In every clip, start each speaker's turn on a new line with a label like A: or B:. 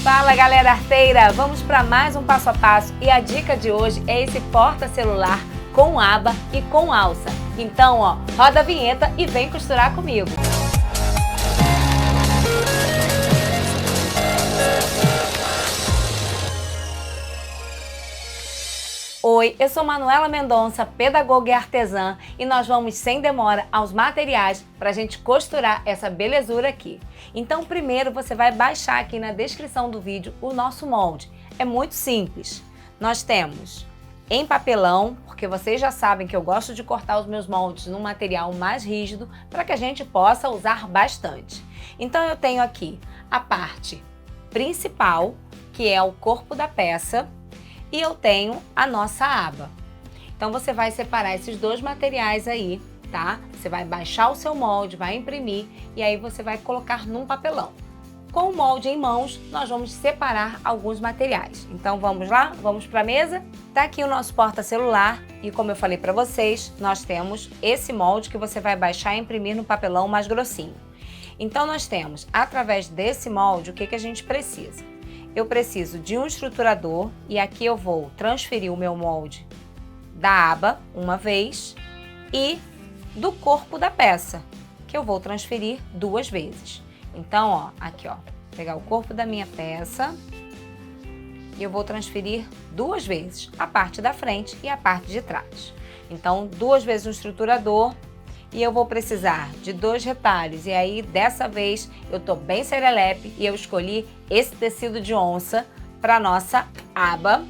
A: Fala, galera arteira! Vamos para mais um passo a passo e a dica de hoje é esse porta-celular com aba e com alça. Então, ó, roda a vinheta e vem costurar comigo. Oi, eu sou Manuela Mendonça, pedagoga e artesã, e nós vamos sem demora aos materiais para a gente costurar essa belezura aqui. Então primeiro você vai baixar aqui na descrição do vídeo o nosso molde. É muito simples. Nós temos em papelão, porque vocês já sabem que eu gosto de cortar os meus moldes num material mais rígido para que a gente possa usar bastante. Então eu tenho aqui a parte principal, que é o corpo da peça, e eu tenho a nossa aba. Então você vai separar esses dois materiais aí, tá? Você vai baixar o seu molde, vai imprimir e aí você vai colocar num papelão. Com o molde em mãos, nós vamos separar alguns materiais. Então vamos lá? Vamos para a mesa? Tá aqui o nosso porta-celular e como eu falei para vocês, nós temos esse molde que você vai baixar e imprimir no papelão mais grossinho. Então nós temos, através desse molde, o que a gente precisa? Eu preciso de um estruturador e aqui eu vou transferir o meu molde da aba uma vez e do corpo da peça, que eu vou transferir duas vezes. Então, ó, aqui ó, pegar o corpo da minha peça e eu vou transferir duas vezes, a parte da frente e a parte de trás. Então, duas vezes o estruturador. E eu vou precisar de dois retalhos e aí dessa vez eu tô bem serelepe e eu escolhi esse tecido de onça para nossa aba.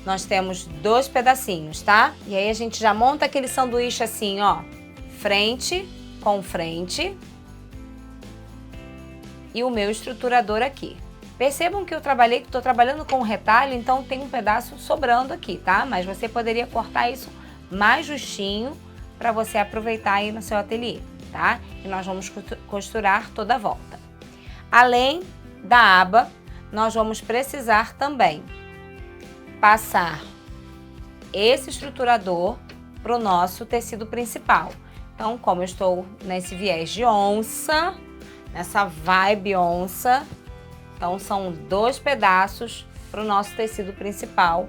A: Nós temos dois pedacinhos, tá? E aí a gente já monta aquele sanduíche assim, ó, frente com frente e o meu estruturador aqui. Percebam que eu tô trabalhando com retalho, então tem um pedaço sobrando aqui, tá? Mas você poderia cortar isso mais justinho para você aproveitar aí no seu ateliê, tá? E nós vamos costurar toda a volta. Além da aba, nós vamos precisar também passar esse estruturador para o nosso tecido principal. Então, como eu estou nesse viés de onça, nessa vibe onça, então são dois pedaços para o nosso tecido principal,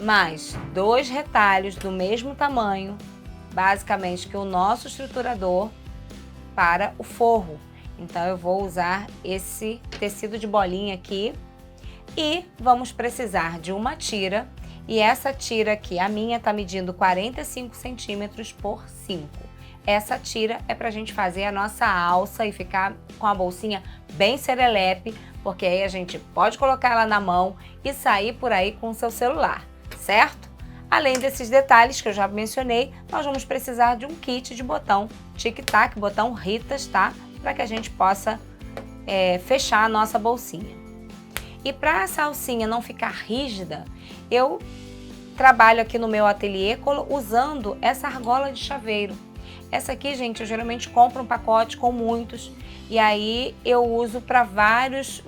A: mais dois retalhos do mesmo tamanho, basicamente que o nosso estruturador para o forro. Então eu vou usar esse tecido de bolinha aqui e vamos precisar de uma tira e essa tira aqui, a minha tá medindo 45 centímetros por 5. Essa tira é pra gente fazer a nossa alça e ficar com a bolsinha bem serelepe, porque aí a gente pode colocar ela na mão e sair por aí com o seu celular, certo? Além desses detalhes que eu já mencionei, nós vamos precisar de um kit de botão tic-tac, botão Ritas, tá? Para que a gente possa fechar a nossa bolsinha. E para essa alcinha não ficar rígida, eu trabalho aqui no meu ateliê usando essa argola de chaveiro. Essa aqui, gente, eu geralmente compro um pacote com muitos e aí eu uso para vários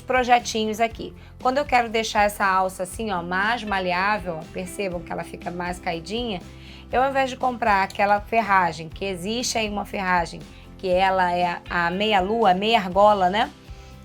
A: projetinhos aqui. Quando eu quero deixar essa alça assim, ó, mais maleável, percebam que ela fica mais caidinha, eu ao invés de comprar aquela ferragem, que existe aí uma ferragem, que ela é a meia-lua, meia argola, né?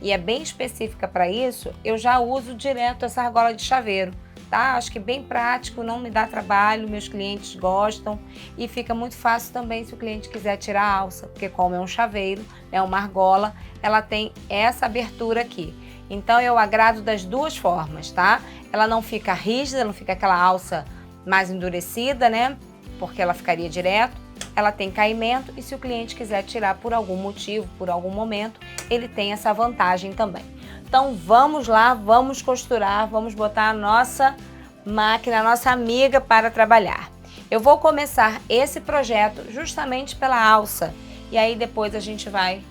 A: E é bem específica para isso, eu já uso direto essa argola de chaveiro. Tá? Acho que bem prático, não me dá trabalho, meus clientes gostam e fica muito fácil também se o cliente quiser tirar a alça, porque como é um chaveiro, é uma argola, ela tem essa abertura aqui. Então eu agrado das duas formas, tá? Ela não fica rígida, não fica aquela alça mais endurecida, né? Porque ela ficaria direto. Ela tem caimento e se o cliente quiser tirar por algum motivo, por algum momento, ele tem essa vantagem também. Então vamos lá, vamos costurar, vamos botar a nossa máquina, a nossa amiga para trabalhar. Eu vou começar esse projeto justamente pela alça e aí depois a gente vai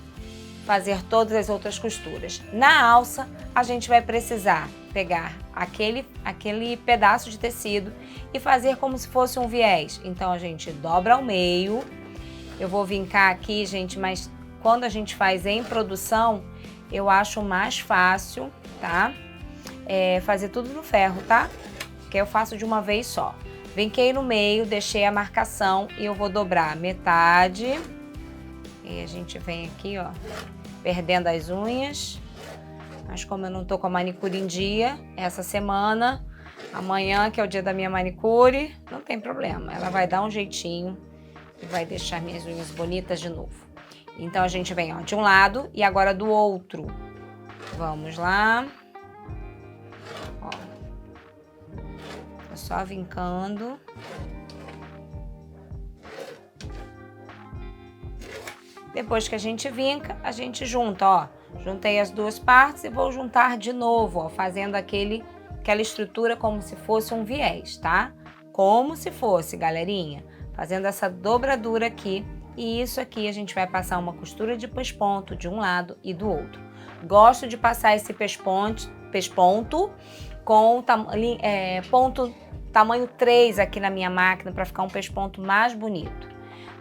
A: fazer todas as outras costuras. Na alça a gente vai precisar pegar aquele pedaço de tecido e fazer como se fosse um viés. Então a gente dobra ao meio, eu vou vincar aqui, gente, mas quando a gente faz em produção, eu acho mais fácil, tá? Fazer tudo no ferro, tá? Que eu faço de uma vez só. Vinquei no meio, deixei a marcação e eu vou dobrar metade. E a gente vem aqui, ó, perdendo as unhas. Mas como eu não tô com a manicure em dia, essa semana, amanhã, que é o dia da minha manicure, não tem problema. Ela vai dar um jeitinho e vai deixar minhas unhas bonitas de novo. Então, a gente vem, ó, de um lado e agora do outro. Vamos lá. Ó. Tô só vincando. Depois que a gente vinca, a gente junta, ó. Juntei as duas partes e vou juntar de novo, ó, fazendo aquela estrutura como se fosse um viés, tá? Como se fosse, galerinha. Fazendo essa dobradura aqui. E isso aqui a gente vai passar uma costura de pesponto de um lado e do outro. Gosto de passar esse pesponto com ponto tamanho 3 aqui na minha máquina para ficar um pesponto mais bonito.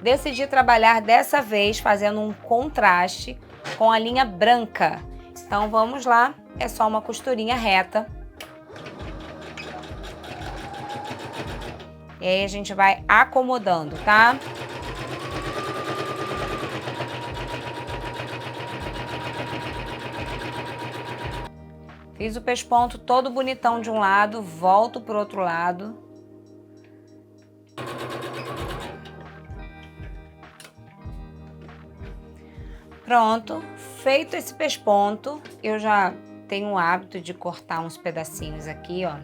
A: Decidi trabalhar dessa vez fazendo um contraste com a linha branca. Então vamos lá, é só uma costurinha reta. E aí a gente vai acomodando, tá? Fiz o pesponto todo bonitão de um lado, volto pro outro lado. Pronto, feito esse pesponto, eu já tenho o hábito de cortar uns pedacinhos aqui, ó.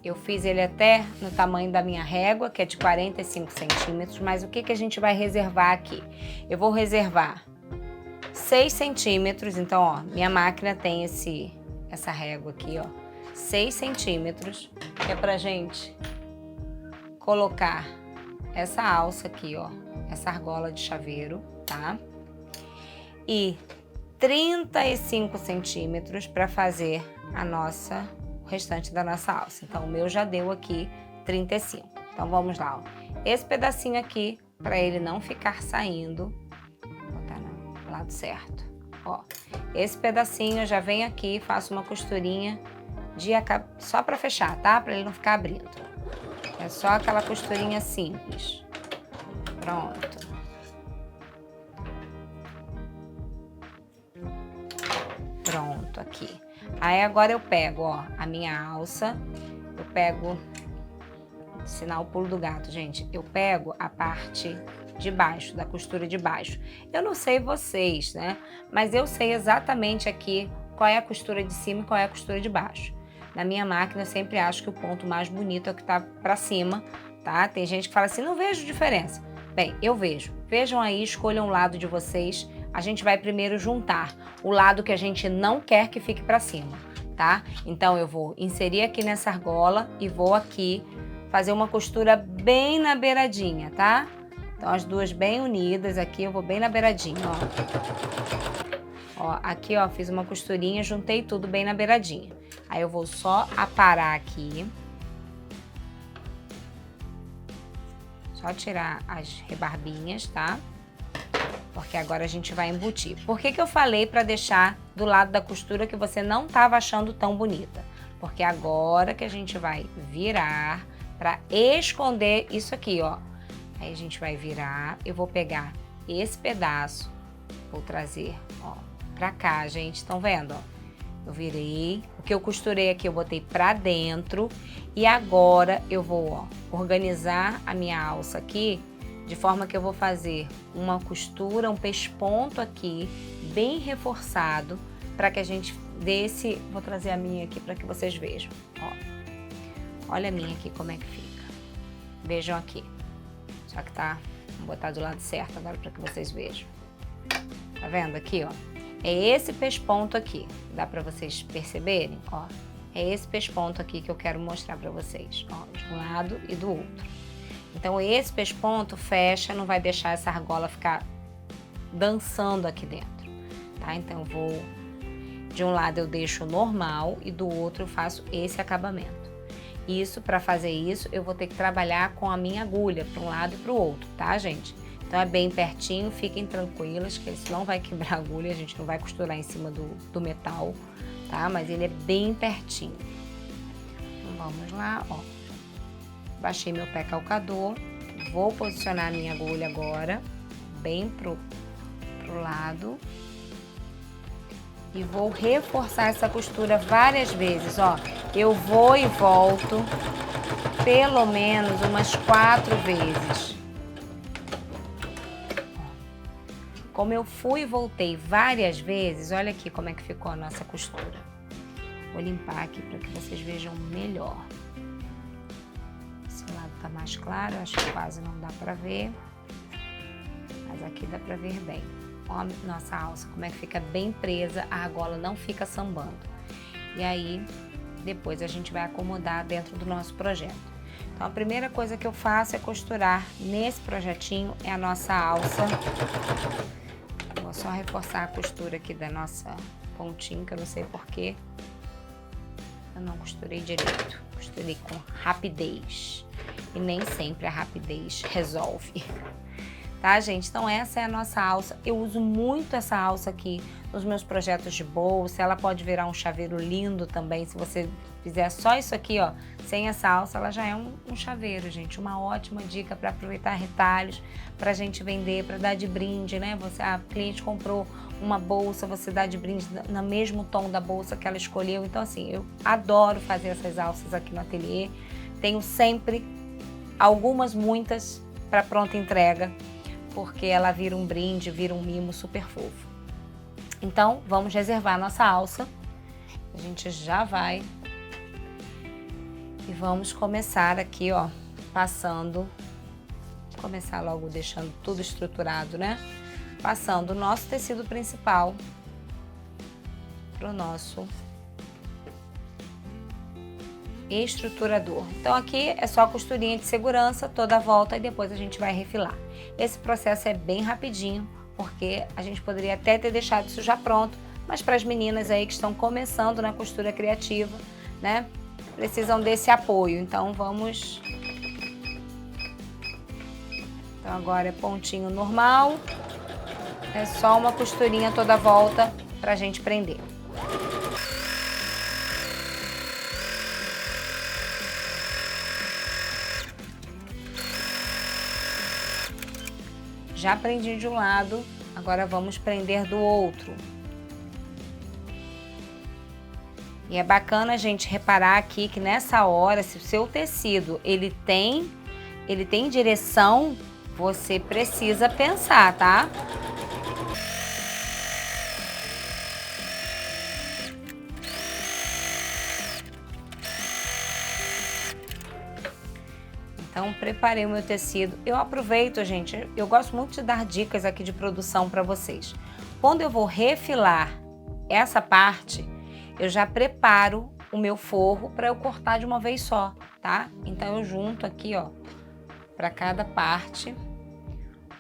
A: Eu fiz ele até no tamanho da minha régua, que é de 45 centímetros, mas o que a gente vai reservar aqui? Eu vou reservar 6 centímetros, então, ó, minha máquina tem essa régua aqui, ó, 6 centímetros, que é pra gente colocar essa alça aqui, ó, essa argola de chaveiro, tá? E 35 centímetros para fazer o restante da nossa alça. Então, o meu já deu aqui 35. Então, vamos lá, ó. Esse pedacinho aqui, para ele não ficar saindo, vou botar no lado certo, ó. Esse pedacinho eu já venho aqui, faço uma costurinha só para fechar, tá? Para ele não ficar abrindo. É só aquela costurinha simples. Pronto. Pronto, aqui. Aí agora eu pego, ó, a minha alça, eu pego, ensinar o pulo do gato, gente, eu pego a parte de baixo, da costura de baixo. Eu não sei vocês, né? Mas eu sei exatamente aqui qual é a costura de cima e qual é a costura de baixo. Na minha máquina eu sempre acho que o ponto mais bonito é o que tá pra cima, tá? Tem gente que fala assim, não vejo diferença. Bem, eu vejo. Vejam aí, escolham o lado de vocês. A gente vai primeiro juntar o lado que a gente não quer que fique pra cima, tá? Então eu vou inserir aqui nessa argola e vou aqui fazer uma costura bem na beiradinha, tá? Então as duas bem unidas aqui, eu vou bem na beiradinha, ó. Ó, aqui, ó, fiz uma costurinha, juntei tudo bem na beiradinha. Aí eu vou só aparar aqui. Só tirar as rebarbinhas, tá? Porque agora a gente vai embutir. Por que eu falei para deixar do lado da costura que você não estava achando tão bonita? Porque agora que a gente vai virar para esconder isso aqui, ó. Aí a gente vai virar, eu vou pegar esse pedaço, vou trazer, ó, pra cá, gente. Estão vendo, ó? Eu virei, o que eu costurei aqui eu botei pra dentro e agora eu vou, ó, organizar a minha alça aqui de forma que eu vou fazer uma costura, um pesponto aqui, bem reforçado, para que a gente dê esse... Vou trazer a minha aqui para que vocês vejam, ó. Olha a minha aqui como é que fica. Vejam aqui. Só que tá... Vou botar do lado certo agora para que vocês vejam. Tá vendo aqui, ó? É esse pesponto aqui. Dá para vocês perceberem, ó. É esse pesponto aqui que eu quero mostrar para vocês, ó. De um lado e do outro. Então, esse pesponto fecha, não vai deixar essa argola ficar dançando aqui dentro, tá? Então, eu vou... De um lado eu deixo normal e do outro eu faço esse acabamento. Isso, para fazer isso, eu vou ter que trabalhar com a minha agulha, para um lado e para o outro, tá, gente? Então, é bem pertinho, fiquem tranquilas, que isso não vai quebrar a agulha, a gente não vai costurar em cima do metal, tá? Mas ele é bem pertinho. Então, vamos lá, ó. Baixei meu pé calcador, vou posicionar a minha agulha agora, bem pro lado. E vou reforçar essa costura várias vezes, ó. Eu vou e volto pelo menos umas 4 vezes. Como eu fui e voltei várias vezes, olha aqui como é que ficou a nossa costura. Vou limpar aqui para que vocês vejam melhor. Esse lado tá mais claro, acho que quase não dá para ver. Mas aqui dá para ver bem. Ó, nossa alça, como é que fica bem presa, a argola não fica sambando. E aí, depois a gente vai acomodar dentro do nosso projeto. Então, a primeira coisa que eu faço é costurar nesse projetinho, é a nossa alça. Vou só reforçar a costura aqui da nossa pontinha, que eu não sei porquê. Eu não costurei direito, costurei com rapidez. E nem sempre a rapidez resolve. Tá, gente? Então essa é a nossa alça. Eu uso muito essa alça aqui nos meus projetos de bolsa. Ela pode virar um chaveiro lindo também. Se você fizer só isso aqui, ó, sem essa alça, ela já é um chaveiro, gente. Uma ótima dica para aproveitar retalhos, pra gente vender, para dar de brinde, né? A cliente comprou uma bolsa, você dá de brinde no mesmo tom da bolsa que ela escolheu. Então, assim, eu adoro fazer essas alças aqui no ateliê. Tenho sempre muitas para pronta entrega, porque ela vira um brinde, vira um mimo super fofo. Então, vamos reservar a nossa alça. A gente já vai. E vamos começar aqui, ó, passando. Começar logo deixando tudo estruturado, né? Passando o nosso tecido principal pro nosso estruturador. Então aqui é só a costurinha de segurança toda a volta e depois a gente vai refilar. Esse processo é bem rapidinho, porque a gente poderia até ter deixado isso já pronto, mas para as meninas aí que estão começando na costura criativa, né, precisam desse apoio. Então vamos... Então agora é pontinho normal, é só uma costurinha toda a volta pra gente prender. Já prendi de um lado, agora vamos prender do outro. E é bacana a gente reparar aqui que nessa hora, se o seu tecido ele tem direção, você precisa pensar, tá? Então, preparei o meu tecido. Eu aproveito, gente, eu gosto muito de dar dicas aqui de produção para vocês. Quando eu vou refilar essa parte, eu já preparo o meu forro para eu cortar de uma vez só, tá? Então, eu junto aqui, ó, para cada parte,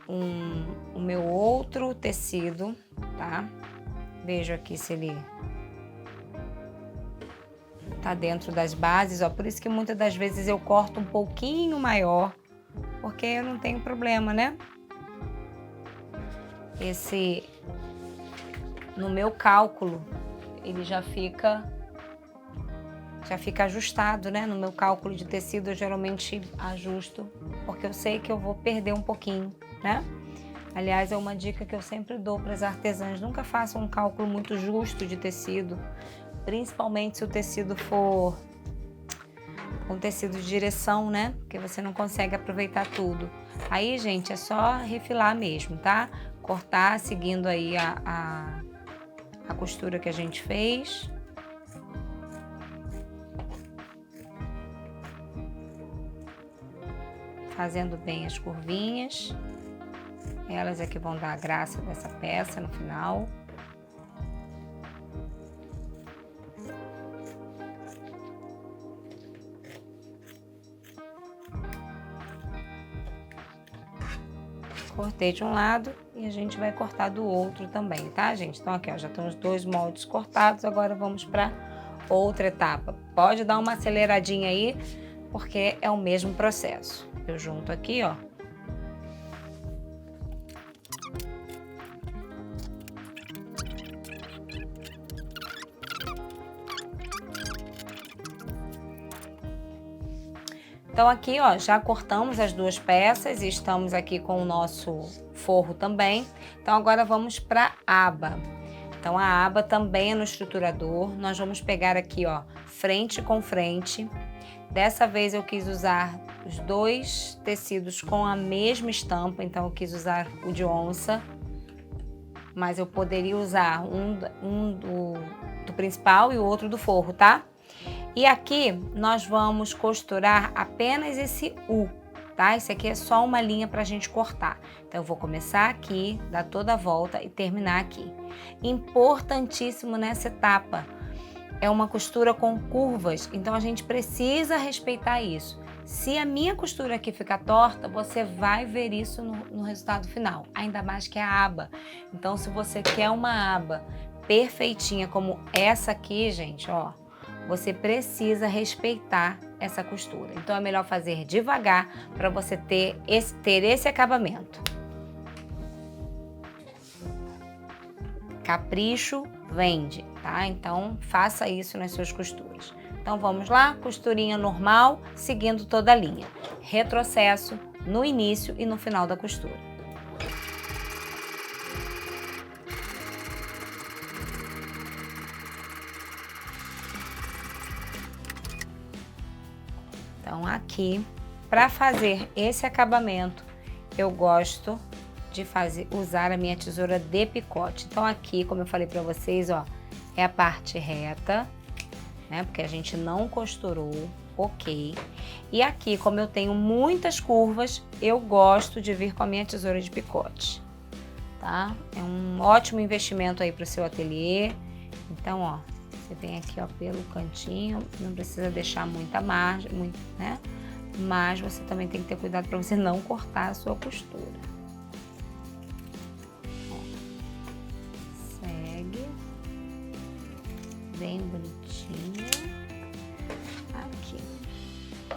A: o meu outro tecido, tá? Vejo aqui se ele tá dentro das bases, ó, por isso que muitas das vezes eu corto um pouquinho maior, porque eu não tenho problema, né? No meu cálculo, ele já fica ajustado, né? No meu cálculo de tecido, eu geralmente ajusto, porque eu sei que eu vou perder um pouquinho, né? Aliás, é uma dica que eu sempre dou para as artesãs, nunca façam um cálculo muito justo de tecido, principalmente se o tecido for um tecido de direção, né? Porque você não consegue aproveitar tudo. Aí, gente, é só refilar mesmo, tá? Cortar seguindo aí a costura que a gente fez. Fazendo bem as curvinhas. Elas é que vão dar a graça dessa peça no final. Cortei de um lado e a gente vai cortar do outro também, tá, gente? Então aqui, ó, já estão os dois moldes cortados, agora vamos para outra etapa. Pode dar uma aceleradinha aí, porque é o mesmo processo. Eu junto aqui, ó. Então aqui, ó, já cortamos as duas peças e estamos aqui com o nosso forro também. Então agora vamos para a aba. Então a aba também é no estruturador. Nós vamos pegar aqui, ó, frente com frente. Dessa vez eu quis usar os 2 tecidos com a mesma estampa, então eu quis usar o de onça. Mas eu poderia usar um do principal e o outro do forro, tá? E aqui nós vamos costurar apenas esse U, tá? Esse aqui é só uma linha pra gente cortar. Então eu vou começar aqui, dar toda a volta e terminar aqui. Importantíssimo nessa etapa, é uma costura com curvas, então a gente precisa respeitar isso. Se a minha costura aqui ficar torta, você vai ver isso no resultado final, ainda mais que a aba. Então se você quer uma aba perfeitinha como essa aqui, gente, ó, você precisa respeitar essa costura. Então é melhor fazer devagar para você ter esse acabamento. Capricho vende, tá? Então faça isso nas suas costuras. Então vamos lá, costurinha normal, seguindo toda a linha. Retrocesso no início e no final da costura. Então aqui, para fazer esse acabamento, eu gosto de usar a minha tesoura de picote. Então aqui, como eu falei para vocês, ó, é a parte reta, né? Porque a gente não costurou, ok. E aqui, como eu tenho muitas curvas, eu gosto de vir com a minha tesoura de picote, tá? É um ótimo investimento aí para o seu ateliê. Então, ó, você vem aqui, ó, pelo cantinho, não precisa deixar muita margem, né? Mas você também tem que ter cuidado para você não cortar a sua costura. Bem bonitinho. Aqui.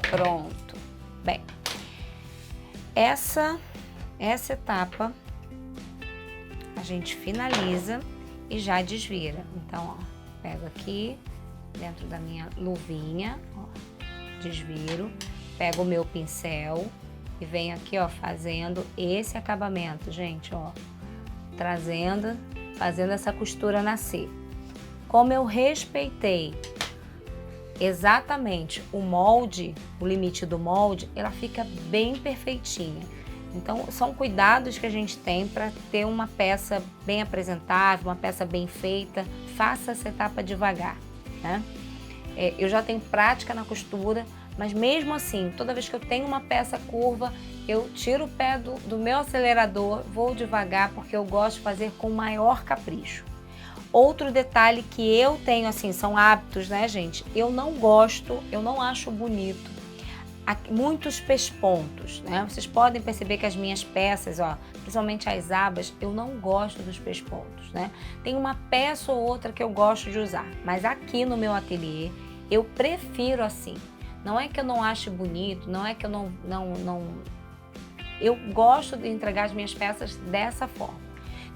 A: Pronto. Bem, essa etapa a gente finaliza e já desvira. Então, ó, pego aqui dentro da minha luvinha, ó, desviro, pego o meu pincel e venho aqui, ó, fazendo esse acabamento, gente, ó, fazendo essa costura nascer. Como eu respeitei exatamente o molde, o limite do molde, ela fica bem perfeitinha. Então, são cuidados que a gente tem para ter uma peça bem apresentável, uma peça bem feita. Faça essa etapa devagar, né? Eu já tenho prática na costura, mas mesmo assim, toda vez que eu tenho uma peça curva, eu tiro o pé do meu acelerador, vou devagar, porque eu gosto de fazer com maior capricho. Outro detalhe que eu tenho, assim, são hábitos, né, gente? Eu não acho bonito muitos pespontos, né? Vocês podem perceber que as minhas peças, ó, principalmente as abas, eu não gosto dos pespontos, né? Tem uma peça ou outra que eu gosto de usar, mas aqui no meu ateliê eu prefiro assim. Não é que eu não ache bonito, não é que eu não... Eu gosto de entregar as minhas peças dessa forma.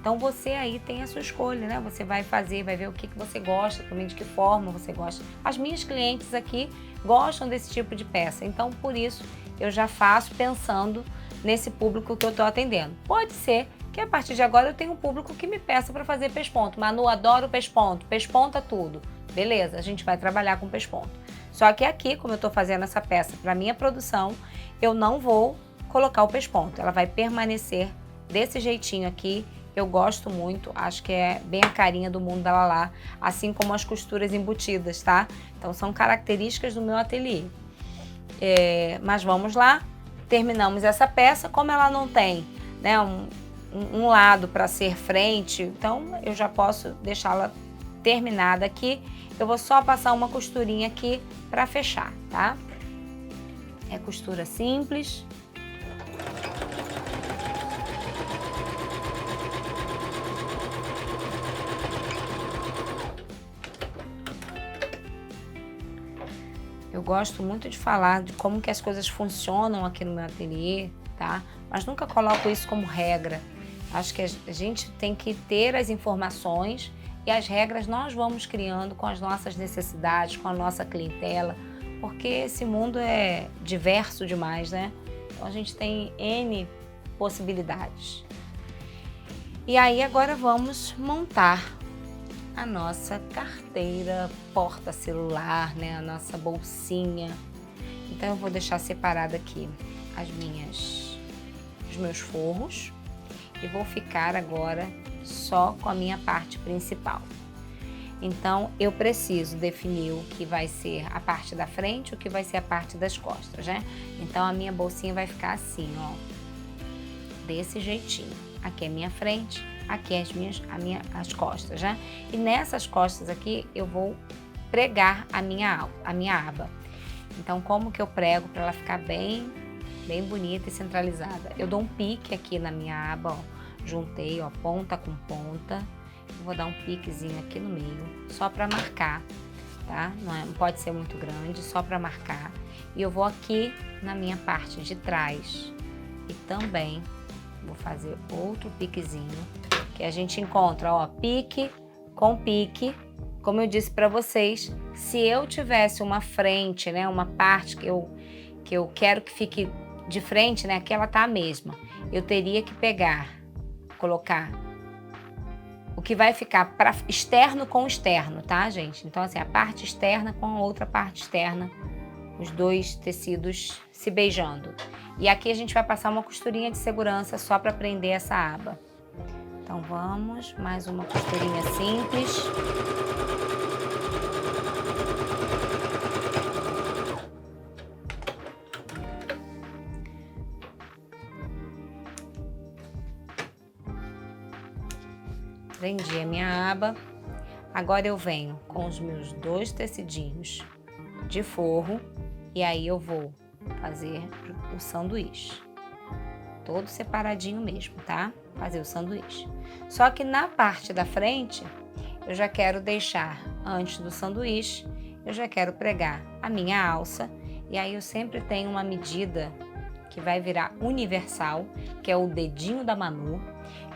A: Então você aí tem a sua escolha, né? Você vai fazer, vai ver o que você gosta, também de que forma você gosta. As minhas clientes aqui gostam desse tipo de peça, então por isso eu já faço pensando nesse público que eu estou atendendo. Pode ser que a partir de agora eu tenha um público que me peça para fazer pesponto. Manu, adoro pesponto, pesponta tudo. Beleza, a gente vai trabalhar com pesponto. Só que aqui, como eu estou fazendo essa peça para minha produção, eu não vou colocar o pesponto. Ela vai permanecer desse jeitinho aqui. Eu gosto muito, acho que é bem a carinha do mundo da Lalá, assim como as costuras embutidas, tá? Então são características do meu ateliê. Mas vamos lá, terminamos essa peça. Como ela não tem, né, um lado para ser frente, então eu já posso deixá-la terminada aqui. Eu vou só passar uma costurinha aqui para fechar, tá? É costura simples. Eu gosto muito de falar de como que as coisas funcionam aqui no meu ateliê, tá? Mas nunca coloco isso como regra. Acho que a gente tem que ter as informações e as regras nós vamos criando com as nossas necessidades, com a nossa clientela, porque esse mundo é diverso demais, né? Então a gente tem N possibilidades. E aí agora vamos montar a nossa carteira, porta-celular, né? A nossa bolsinha. Então eu vou deixar separado aqui os meus forros e vou ficar agora só com a minha parte principal. Então eu preciso definir o que vai ser a parte da frente e o que vai ser a parte das costas, né? Então a minha bolsinha vai ficar assim, ó, desse jeitinho. Aqui é minha frente, aqui é as costas, né? E nessas costas aqui eu vou pregar a minha aba. Então como que eu prego para ela ficar bem bonita e centralizada? Eu dou um pique aqui na minha aba, ó, juntei, ó, ponta com ponta. Eu vou dar um piquezinho aqui no meio, só para marcar, tá? Não pode ser muito grande, só para marcar. E eu vou aqui na minha parte de trás e também vou fazer outro piquezinho, que a gente encontra, ó, pique com pique. Como eu disse para vocês, se eu tivesse uma frente, né, uma parte que eu quero que fique de frente, né, que ela tá a mesma, eu teria que colocar o que vai ficar para externo com externo, tá, gente? Então, assim, a parte externa com a outra parte externa, os dois tecidos se beijando. E aqui a gente vai passar uma costurinha de segurança só para prender essa aba. Então, vamos, mais uma costurinha simples. Prendi a minha aba. Agora eu venho com os meus 2 tecidinhos de forro e aí eu vou fazer o sanduíche. Todo separadinho mesmo, tá? Fazer o sanduíche. Só que na parte da frente, eu já quero deixar, antes do sanduíche, eu já quero pregar a minha alça. E aí eu sempre tenho uma medida que vai virar universal, que é o dedinho da Manu.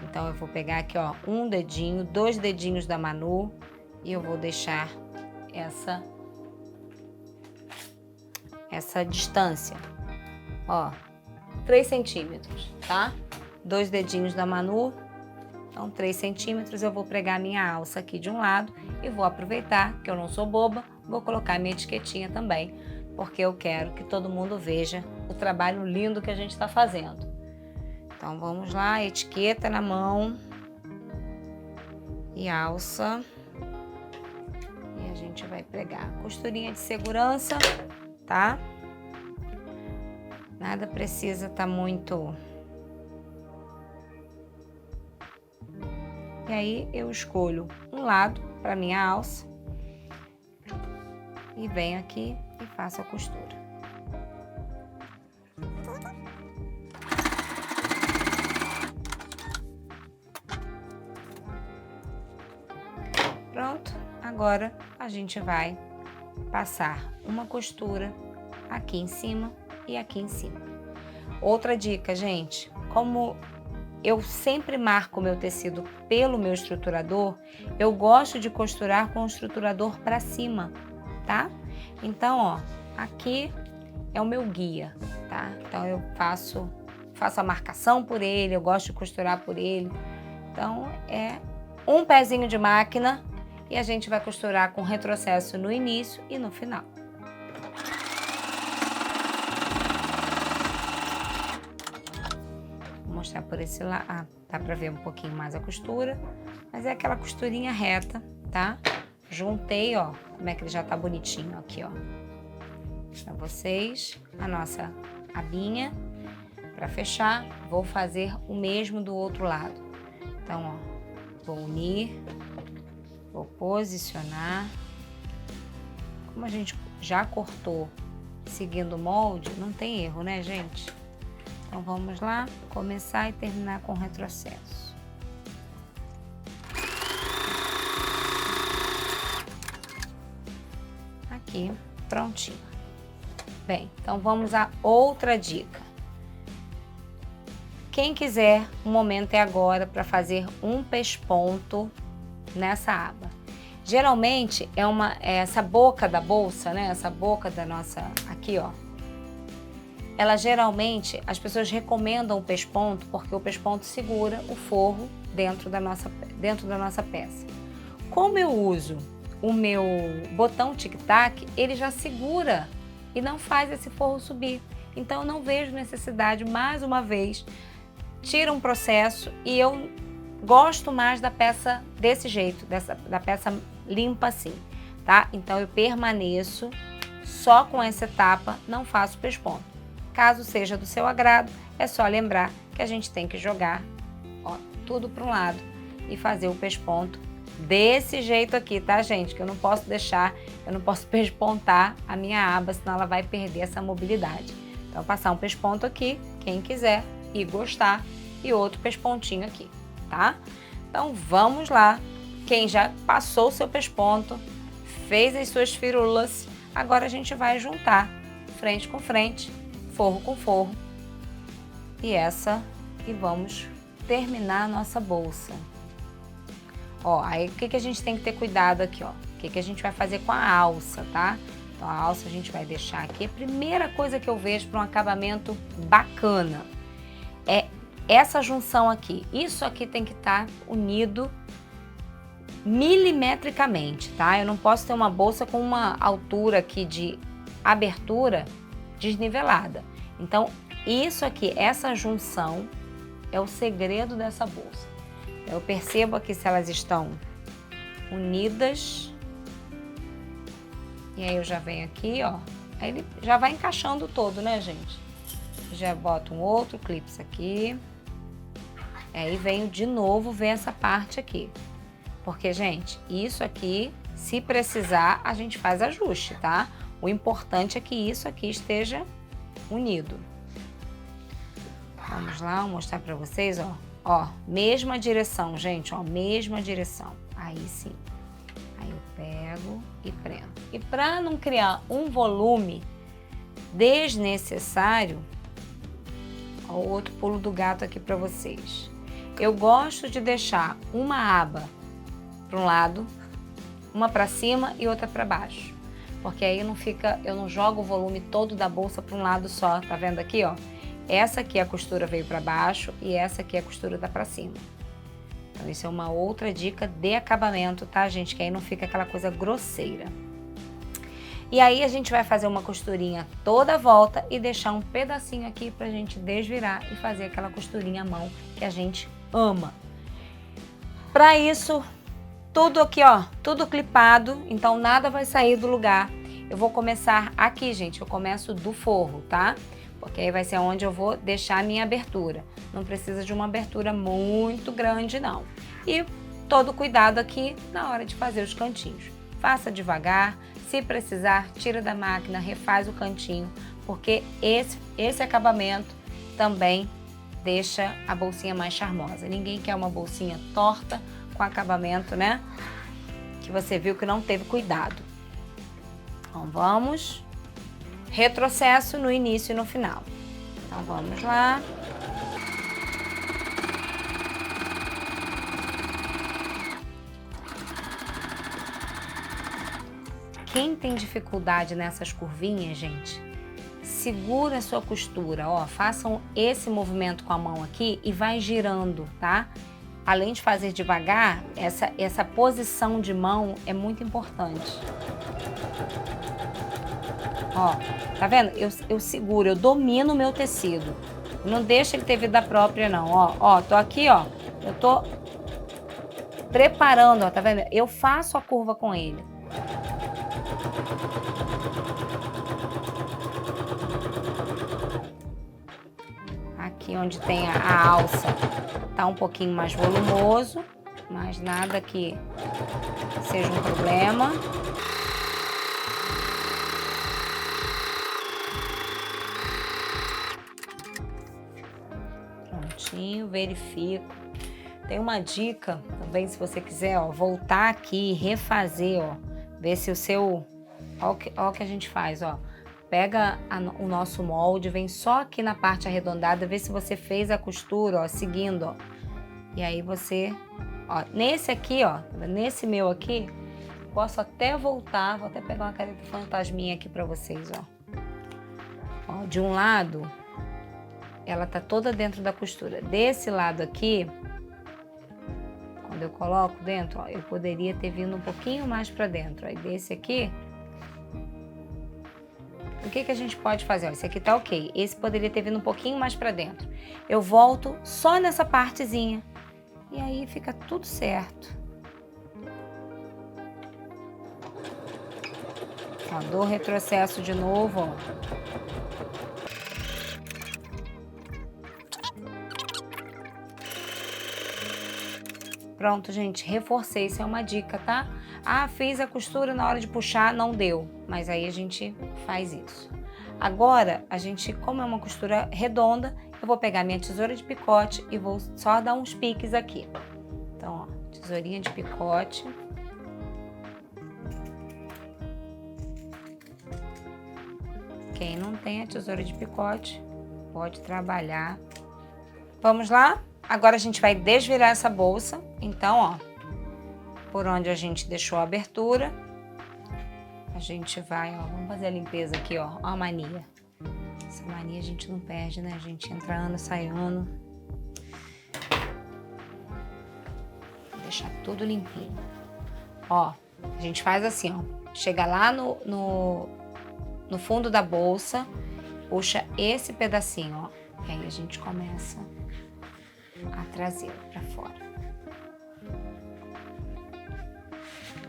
A: Então eu vou pegar aqui, ó, um dedinho, 2 dedinhos da Manu e eu vou deixar essa distância, ó, 3 centímetros, tá? 2 dedinhos da Manu, então 3 centímetros. Eu vou pregar a minha alça aqui de um lado e vou aproveitar que eu não sou boba, vou colocar minha etiquetinha também, porque eu quero que todo mundo veja o trabalho lindo que a gente está fazendo. Então vamos lá, etiqueta na mão e alça. E a gente vai pregar. Costurinha de segurança, tá? Nada precisa estar muito. E aí eu escolho um lado para minha alça e venho aqui e faço a costura. Pronto, agora a gente vai passar uma costura aqui em cima e aqui em cima. Outra dica, gente, como eu sempre marco o meu tecido pelo meu estruturador, eu gosto de costurar com o estruturador para cima, tá? Então, ó, aqui é o meu guia, tá? Então eu faço a marcação por ele, eu gosto de costurar por ele. Então é um pezinho de máquina e a gente vai costurar com retrocesso no início e no final. Vou mostrar por esse lado. Ah, dá pra ver um pouquinho mais a costura, mas é aquela costurinha reta, tá? Juntei, ó, como é que ele já tá bonitinho aqui, ó. Pra vocês, a nossa abinha. Pra fechar, vou fazer o mesmo do outro lado. Então, ó, vou unir, vou posicionar. Como a gente já cortou seguindo o molde, não tem erro, né, gente? Então, vamos lá, começar e terminar com retrocesso. Aqui, prontinho. Bem, então vamos a outra dica. Quem quiser, o momento é agora para fazer um pesponto nessa aba. Geralmente essa boca da bolsa, né? Essa boca da nossa, aqui, ó. Ela geralmente, as pessoas recomendam o pesponto porque o pesponto segura o forro dentro da nossa peça. como eu uso o meu botão tic-tac, ele já segura e não faz esse forro subir. Então eu não vejo necessidade, mais uma vez, tira um processo e eu gosto mais da peça desse jeito, da peça limpa assim, tá? Então eu permaneço só com essa etapa, não faço pesponto. Caso seja do seu agrado, é só lembrar que a gente tem que jogar, ó, tudo para um lado e fazer o pesponto desse jeito aqui, tá, gente? Que eu não posso deixar, eu não posso pespontar a minha aba, senão ela vai perder essa mobilidade. Então, passar um pesponto aqui, quem quiser e gostar, e outro pespontinho aqui, tá? Então, vamos lá. Quem já passou o seu pesponto, fez as suas firulas, agora a gente vai juntar frente com frente, forro com forro, e vamos terminar a nossa bolsa. Ó, aí o que a gente tem que ter cuidado aqui, ó? O que a gente vai fazer com a alça, tá? Então, a alça a gente vai deixar aqui. A primeira coisa que eu vejo para um acabamento bacana é essa junção aqui. Isso aqui tem que estar unido milimetricamente, tá? Eu não posso ter uma bolsa com uma altura aqui de abertura desnivelada. Então, isso aqui, essa junção é o segredo dessa bolsa. Eu percebo aqui se elas estão unidas. E aí eu já venho aqui, ó. Aí ele já vai encaixando todo, né, gente? Já boto um outro clips aqui. Aí venho de novo ver essa parte aqui. Porque, gente, isso aqui, se precisar, a gente faz ajuste, tá? O importante é que isso aqui esteja unido. Vamos lá, vou mostrar pra vocês, ó. Ó, mesma direção, gente, ó, mesma direção. Aí sim. Aí eu pego e prendo. E para não criar um volume desnecessário, ó, o outro pulo do gato aqui para vocês. Eu gosto de deixar uma aba para um lado, uma para cima e outra para baixo. Porque aí não fica, eu não jogo o volume todo da bolsa para um lado só, tá vendo aqui, ó? Essa aqui a costura veio para baixo e essa aqui a costura tá para cima. Então isso é uma outra dica de acabamento, tá, gente? Que aí não fica aquela coisa grosseira. E aí a gente vai fazer uma costurinha toda a volta e deixar um pedacinho aqui pra gente desvirar e fazer aquela costurinha à mão que a gente ama. Para isso, tudo aqui, ó, tudo clipado, então nada vai sair do lugar. Eu vou começar aqui, gente, eu começo do forro, tá? Porque aí vai ser onde eu vou deixar a minha abertura. Não precisa de uma abertura muito grande, não. E todo cuidado aqui na hora de fazer os cantinhos. Faça devagar, se precisar, tira da máquina, refaz o cantinho, porque esse acabamento também deixa a bolsinha mais charmosa. Ninguém quer uma bolsinha torta com acabamento, né? Que você viu que não teve cuidado. Então vamos... retrocesso no início e no final. Então vamos lá. Quem tem dificuldade nessas curvinhas, gente, segura a sua costura, ó, façam esse movimento com a mão aqui e vai girando, tá? Além de fazer devagar, essa posição de mão é muito importante. Ó, tá vendo? Eu seguro, eu domino o meu tecido. Não deixa ele ter vida própria, não. Ó, tô aqui, ó. Eu tô preparando, ó, tá vendo? Eu faço a curva com ele. Aqui onde tem a alça, tá um pouquinho mais volumoso, mas nada que seja um problema. Verifico. Tem uma dica também, se você quiser, ó, voltar aqui, refazer, ó, ver se o seu... Ó o que a gente faz, ó. Pega o nosso molde, vem só aqui na parte arredondada, vê se você fez a costura, ó, seguindo, ó. E aí você... Ó, nesse aqui, ó, nesse meu aqui, posso até voltar, vou até pegar uma caneta fantasminha aqui pra vocês, ó. Ó, de um lado... ela tá toda dentro da costura. Desse lado aqui, quando eu coloco dentro, ó, eu poderia ter vindo um pouquinho mais para dentro. Aí desse aqui, o que a gente pode fazer? Ó, esse aqui tá ok. Esse poderia ter vindo um pouquinho mais para dentro. Eu volto só nessa partezinha. E aí fica tudo certo. Ó, dou retrocesso de novo, ó. Pronto, gente, reforcei, isso é uma dica, tá? Ah, fiz a costura na hora de puxar, não deu, mas aí a gente faz isso. Agora, a gente, como é uma costura redonda, eu vou pegar minha tesoura de picote e vou só dar uns piques aqui. Então, ó, tesourinha de picote. Quem não tem a tesoura de picote, pode trabalhar. Vamos lá? Agora a gente vai desvirar essa bolsa. Então, ó, por onde a gente deixou a abertura, a gente vai, ó, vamos fazer a limpeza aqui, ó, a mania. Essa mania a gente não perde, né? A gente entra ano, sai ano. Vou deixar tudo limpinho. Ó, a gente faz assim, ó, chega lá no fundo da bolsa, puxa esse pedacinho, ó, e aí a gente começa a trazê-lo para fora.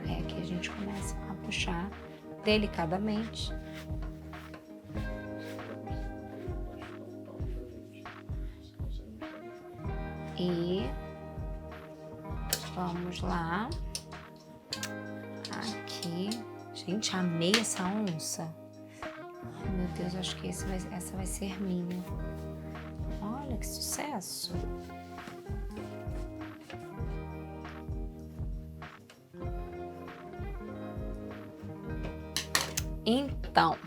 A: Aí aqui a gente começa a puxar delicadamente. E vamos lá. Aqui. Gente, amei essa onça. Ai, meu Deus, acho que essa vai ser minha. Olha que sucesso! Então,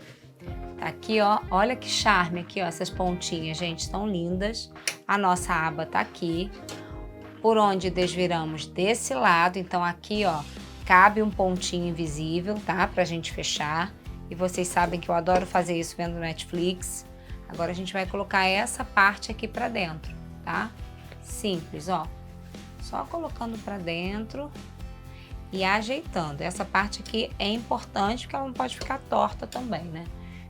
A: tá aqui, ó, olha que charme aqui, ó, essas pontinhas, gente, estão lindas. A nossa aba tá aqui, por onde desviramos desse lado, então aqui, ó, cabe um pontinho invisível, tá, pra gente fechar. E vocês sabem que eu adoro fazer isso vendo Netflix. Agora a gente vai colocar essa parte aqui pra dentro, tá? Simples, ó, só colocando pra dentro e ajeitando. Essa parte aqui é importante porque ela não pode ficar torta também, né?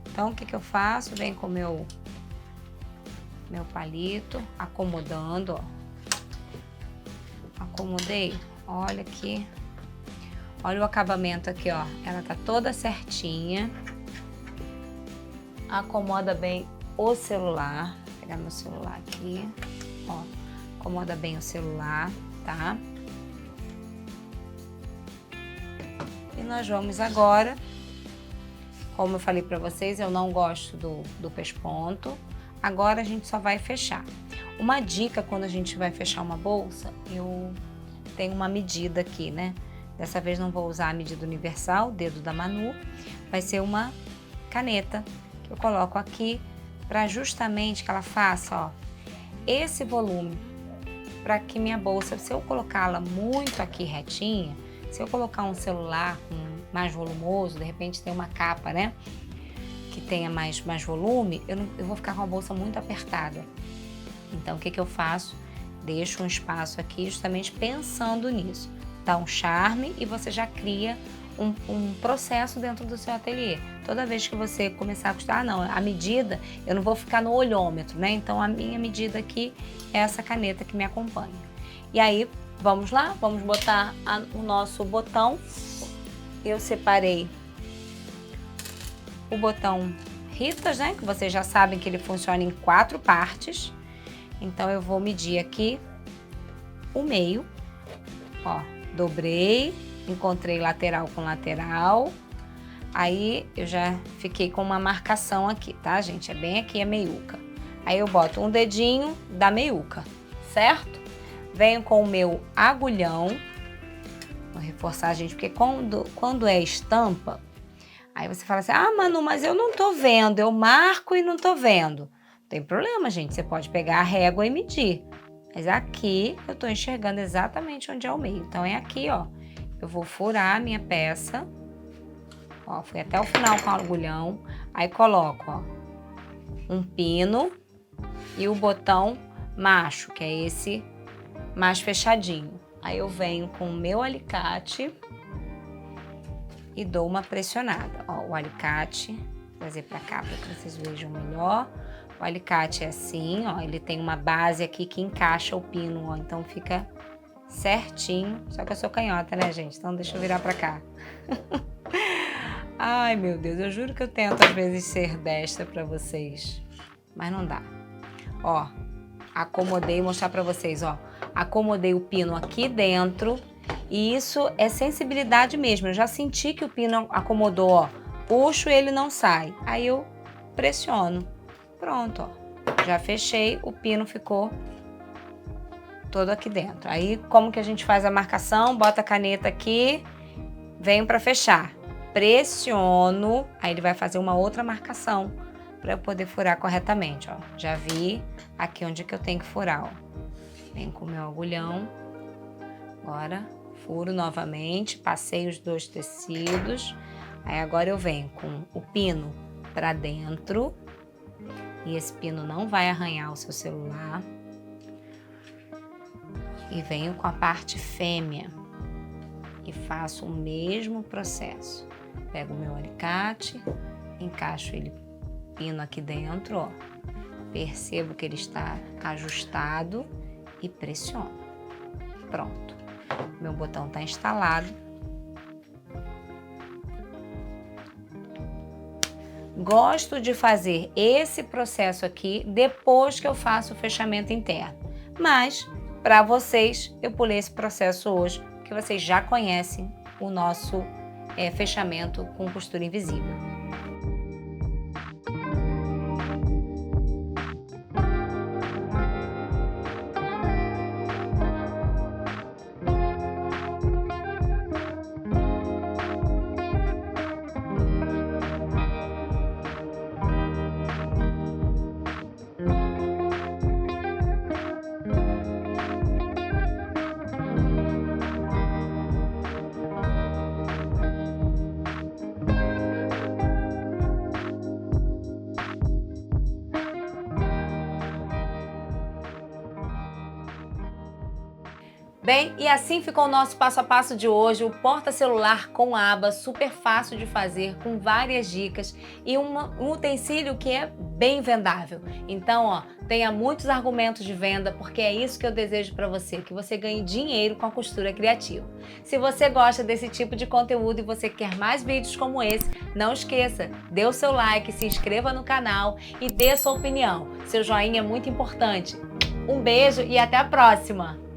A: Então, o que eu faço? Venho com o meu palito, acomodando, ó. Acomodei, olha aqui. Olha o acabamento aqui, ó. Ela tá toda certinha. Acomoda bem o celular. Vou pegar meu celular aqui, ó. Acomoda bem o celular, tá? E nós vamos agora, como eu falei pra vocês, eu não gosto do pesponto. Agora a gente só vai fechar. Uma dica quando a gente vai fechar uma bolsa, eu tenho uma medida aqui, né? Dessa vez não vou usar a medida universal, dedo da Manu. Vai ser uma caneta que eu coloco aqui para justamente que ela faça, ó, esse volume. Para que minha bolsa, se eu colocá-la muito aqui retinha, se eu colocar um celular mais volumoso, de repente tem uma capa, né, que tenha mais volume, eu vou ficar com a bolsa muito apertada. Então, o que eu faço? Deixo um espaço aqui justamente pensando nisso. Dá um charme e você já cria um processo dentro do seu ateliê. Toda vez que você começar a costurar, não, a medida, eu não vou ficar no olhômetro, né? Então, a minha medida aqui é essa caneta que me acompanha. E aí, vamos lá? Vamos botar o nosso botão. Eu separei o botão Ritas, né? Que vocês já sabem que ele funciona em 4 partes. Então, eu vou medir aqui o meio. Ó, dobrei, encontrei lateral com lateral. Aí, eu já fiquei com uma marcação aqui, tá, gente? É bem aqui a meiuca. Aí, eu boto um dedinho da meiuca, certo? Venho com o meu agulhão. Vou reforçar, gente, porque quando é estampa, aí você fala assim, ah, Manu, mas eu não tô vendo, eu marco e não tô vendo. Não tem problema, gente, você pode pegar a régua e medir. Mas aqui eu tô enxergando exatamente onde é o meio. Então, é aqui, ó. Eu vou furar a minha peça. Ó, fui até o final com o agulhão. Aí, coloco, ó, um pino e o botão macho, que é esse mais fechadinho. Aí eu venho com o meu alicate e dou uma pressionada. Ó, o alicate, vou trazer pra cá para que vocês vejam melhor. O alicate é assim, ó, ele tem uma base aqui que encaixa o pino, ó, então fica certinho. Só que eu sou canhota, né, gente? Então deixa eu virar pra cá. Ai, meu Deus, eu juro que eu tento às vezes ser destra pra vocês, mas não dá. Ó, acomodei, mostrar pra vocês, ó. Acomodei o pino aqui dentro e isso é sensibilidade mesmo. Eu já senti que o pino acomodou, ó. Puxo, ele não sai. Aí eu pressiono. Pronto, ó. Já fechei, o pino ficou todo aqui dentro. Aí, como que a gente faz a marcação? Bota a caneta aqui, venho pra fechar. Pressiono, aí ele vai fazer uma outra marcação para eu poder furar corretamente, ó. Já vi aqui onde que eu tenho que furar, ó. Venho com o meu agulhão, agora furo novamente, passei os dois tecidos, aí agora eu venho com o pino para dentro e esse pino não vai arranhar o seu celular. E venho com a parte fêmea e faço o mesmo processo. Pego o meu alicate, encaixo ele pino aqui dentro, ó. Percebo que ele está ajustado e pressiono. Pronto. Meu botão está instalado. Gosto de fazer esse processo aqui depois que eu faço o fechamento interno. Mas, para vocês, eu pulei esse processo hoje, porque vocês já conhecem o nosso fechamento com costura invisível. Bem, e assim ficou o nosso passo a passo de hoje, o porta-celular com aba, super fácil de fazer, com várias dicas e um utensílio que é bem vendável. Então, ó, tenha muitos argumentos de venda, porque é isso que eu desejo para você, que você ganhe dinheiro com a costura criativa. Se você gosta desse tipo de conteúdo e você quer mais vídeos como esse, não esqueça, dê o seu like, se inscreva no canal e dê a sua opinião. Seu joinha é muito importante. Um beijo e até a próxima!